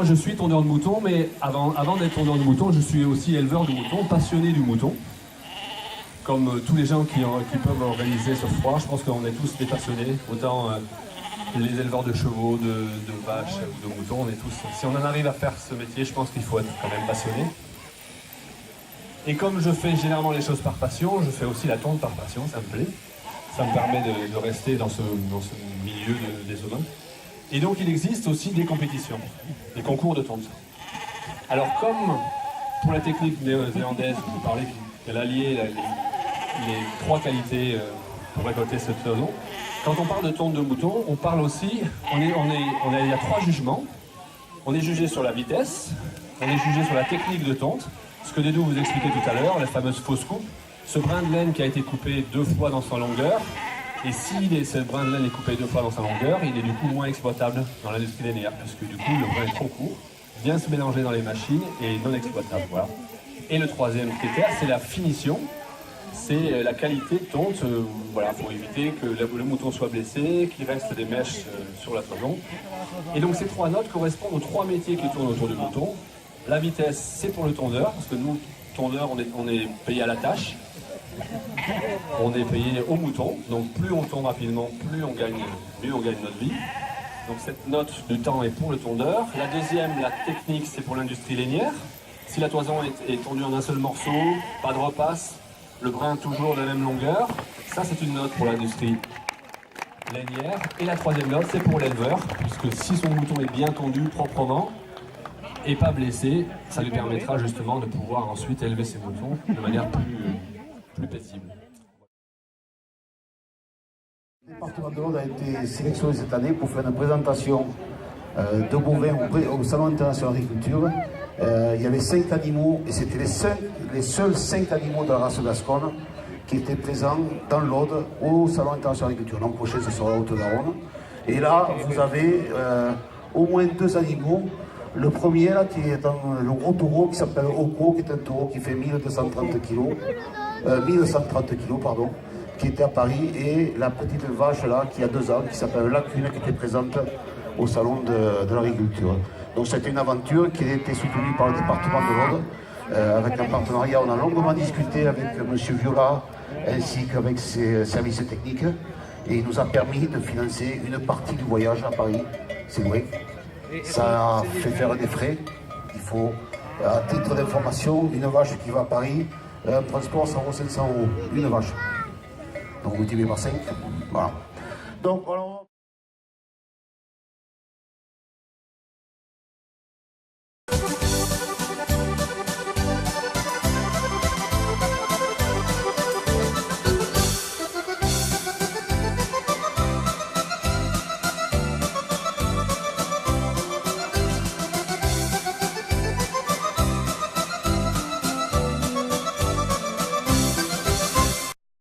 moi je suis tondeur de moutons, mais avant d'être tondeur de moutons, je suis aussi éleveur de moutons, passionné du mouton. Comme tous les gens qui peuvent organiser ce foire, je pense qu'on est tous des passionnés, autant les éleveurs de chevaux, de vaches ou de moutons, on est tous. Si on en arrive à faire ce métier, je pense qu'il faut être quand même passionné. Et comme je fais généralement les choses par passion, je fais aussi la tonte par passion, ça me plaît. Ça me permet de rester dans ce milieu des humains. Et donc il existe aussi des compétitions, des concours de tonte. Alors comme pour la technique néo-zélandaise, vous parlez qu'elle alliait les trois qualités pour récolter cette saison, quand on parle de tonte de mouton, on parle aussi, il y a trois jugements. On est jugé sur la vitesse, on est jugé sur la technique de tonte, ce que Dédou vous expliquait tout à l'heure, la fameuse fausse coupe, ce brin de laine qui a été coupé 2 fois dans sa longueur, et si ce brin de laine est coupé 2 fois dans sa longueur, il est du coup moins exploitable dans l'industrie lainière, puisque du coup le brin est trop court, vient se mélanger dans les machines et non exploitable. Voilà. Et le troisième critère, c'est la finition, c'est la qualité de tonte, voilà, pour éviter que le mouton soit blessé, qu'il reste des mèches sur la toison. Et donc ces 3 notes correspondent aux 3 métiers qui tournent autour du mouton. La vitesse, c'est pour le tondeur, parce que nous, tondeurs, on est payé à la tâche. On est payé au mouton, donc plus on tombe rapidement, plus on gagne notre vie. Donc cette note du temps est pour le tondeur. La deuxième, la technique, c'est pour l'industrie lainière. Si la toison est tondue en un seul morceau, pas de repasse, le brin toujours de la même longueur, ça c'est une note pour l'industrie lainière. Et la troisième note, c'est pour l'éleveur, puisque si son mouton est bien tondu proprement et pas blessé, ça lui permettra justement de pouvoir ensuite élever ses moutons de manière plus paisible. Le département de l'Aude a été sélectionné cette année pour faire une présentation de bovins au Salon international d'agriculture. Il y avait 5 animaux et c'était les seuls 5 animaux de la race gasconne qui étaient présents dans l'Aude au Salon international d'agriculture. L'an prochain, ce sera la Haute-Garonne. Et là, vous avez au moins 2 animaux. Le premier, là, qui est le gros taureau qui s'appelle Oko, qui est un taureau qui fait 1130 kg, pardon, qui était à Paris, et la petite vache là, qui a 2 ans, qui s'appelle Lacune, qui était présente au salon de l'agriculture. Donc c'était une aventure qui a été soutenue par le département de l'Aude, avec un partenariat. On a longuement discuté avec M. Viola, ainsi qu'avec ses services techniques, et il nous a permis de financer une partie du voyage à Paris, c'est vrai. Ça a fait faire des frais. Il faut, à titre d'information, une vache qui va à Paris, un transport, ça vaut 500 €, une vache. Donc multiplié par 5, voilà. Donc voilà.